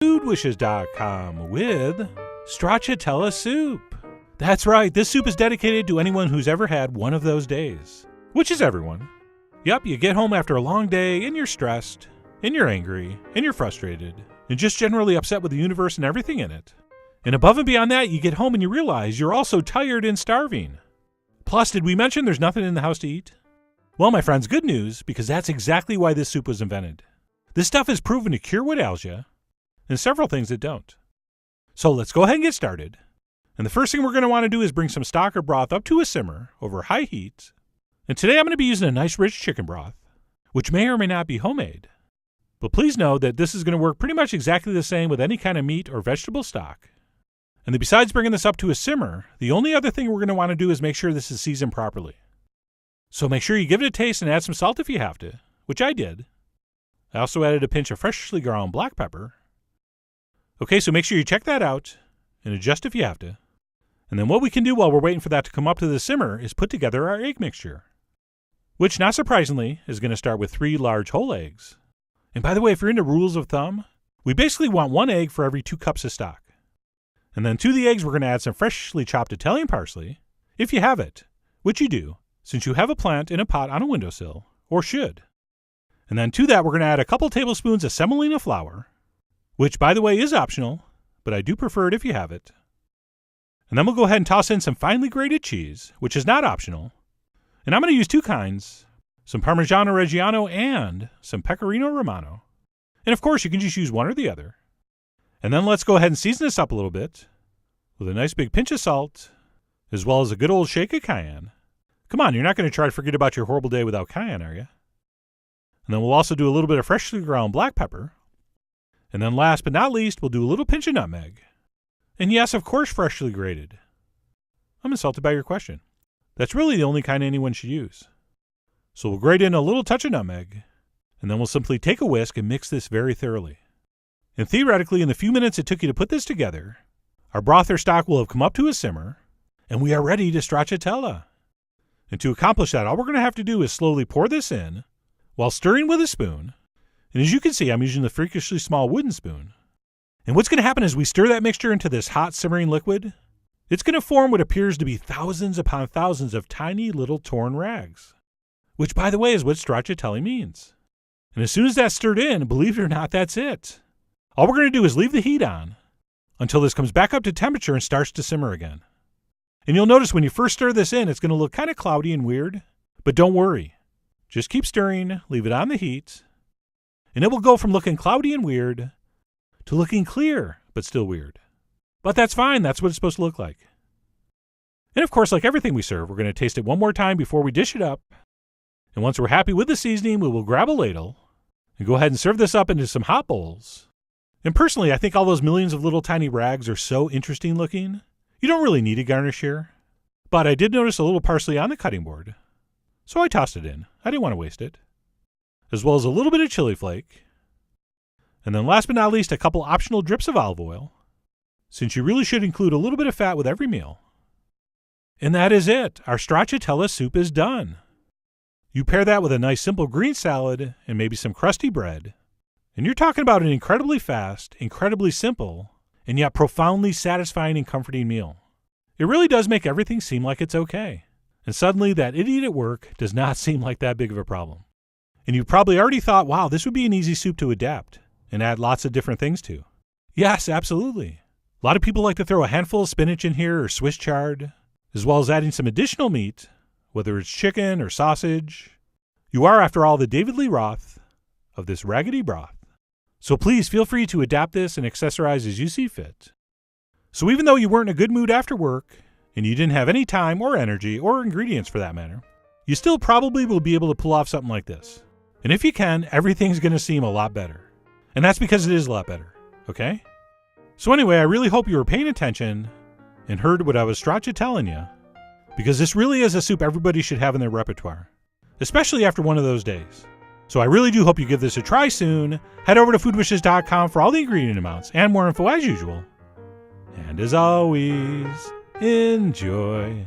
foodwishes.com with Stracciatella Soup. That's right, this soup is dedicated to anyone who's ever had one of those days, which is everyone. Yep, you get home after a long day and you're stressed, and you're angry, and you're frustrated, and just generally upset with the universe and everything in it. And above and beyond that, you get home and you realize you're also tired and starving. Plus, did we mention there's nothing in the house to eat? Well, my friends, good news, because that's exactly why this soup was invented. This stuff is proven to cure woodalgia, and several things that don't. So let's go ahead and get started. And the first thing we're going to want to do is bring some stock or broth up to a simmer over high heat. And today I'm going to be using a nice rich chicken broth, which may or may not be homemade. But please know that this is going to work pretty much exactly the same with any kind of meat or vegetable stock. And then besides bringing this up to a simmer, the only other thing we're going to want to do is make sure this is seasoned properly. So make sure you give it a taste and add some salt if you have to, which I did. I also added a pinch of freshly ground black pepper. Okay, so make sure you check that out and adjust if you have to. And then what we can do while we're waiting for that to come up to the simmer is put together our egg mixture, which, not surprisingly, is going to start with 3 large whole eggs. And by the way, if you're into rules of thumb, we basically want 1 egg for every 2 cups of stock. And then to the eggs, we're going to add some freshly chopped Italian parsley, if you have it, which you do, since you have a plant in a pot on a windowsill, or should. And then to that, we're going to add a couple tablespoons of semolina flour, which, by the way, is optional, but I do prefer it if you have it. And then we'll go ahead and toss in some finely grated cheese, which is not optional. And I'm going to use 2 kinds, some Parmigiano Reggiano and some Pecorino Romano. And of course, you can just use one or the other. And then let's go ahead and season this up a little bit with a nice big pinch of salt, as well as a good old shake of cayenne. Come on, you're not going to try to forget about your horrible day without cayenne, are you? And then we'll also do a little bit of freshly ground black pepper. And then last but not least, we'll do a little pinch of nutmeg. And yes, of course, freshly grated. I'm insulted by your question. That's really the only kind anyone should use. So we'll grate in a little touch of nutmeg, and then we'll simply take a whisk and mix this very thoroughly. And theoretically, in the few minutes it took you to put this together, our broth or stock will have come up to a simmer, and we are ready to stracciatella. And to accomplish that, all we're going to have to do is slowly pour this in, while stirring with a spoon. And as you can see, I'm using the freakishly small wooden spoon. And what's going to happen as we stir that mixture into this hot simmering liquid, it's going to form what appears to be thousands upon thousands of tiny little torn rags. Which, by the way, is what stracciatella means. And as soon as that's stirred in, believe it or not, that's it. All we're going to do is leave the heat on until this comes back up to temperature and starts to simmer again. And you'll notice when you first stir this in, it's going to look kind of cloudy and weird. But don't worry. Just keep stirring, leave it on the heat, and it will go from looking cloudy and weird to looking clear, but still weird. But that's fine. That's what it's supposed to look like. And of course, like everything we serve, we're going to taste it one more time before we dish it up. And once we're happy with the seasoning, we will grab a ladle and go ahead and serve this up into some hot bowls. And personally, I think all those millions of little tiny rags are so interesting looking. You don't really need a garnish here. But I did notice a little parsley on the cutting board, so I tossed it in. I didn't want to waste it. As well as a little bit of chili flake. And then last but not least, a couple optional drips of olive oil, since you really should include a little bit of fat with every meal. And that is it. Our stracciatella soup is done. You pair that with a nice simple green salad and maybe some crusty bread, and you're talking about an incredibly fast, incredibly simple, and yet profoundly satisfying and comforting meal. It really does make everything seem like it's okay. And suddenly that idiot at work does not seem like that big of a problem. And you've probably already thought, wow, this would be an easy soup to adapt and add lots of different things to. Yes, absolutely. A lot of people like to throw a handful of spinach in here or Swiss chard, as well as adding some additional meat, whether it's chicken or sausage. You are, after all, the David Lee Roth of this raggedy broth. So please feel free to adapt this and accessorize as you see fit. So even though you weren't in a good mood after work, and you didn't have any time or energy or ingredients for that matter, you still probably will be able to pull off something like this. And if you can, everything's going to seem a lot better. And that's because it is a lot better, okay? So anyway, I really hope you were paying attention and heard what I was stracciatelling you, because this really is a soup everybody should have in their repertoire, especially after one of those days. So I really do hope you give this a try soon. Head over to foodwishes.com for all the ingredient amounts and more info as usual. And as always, enjoy.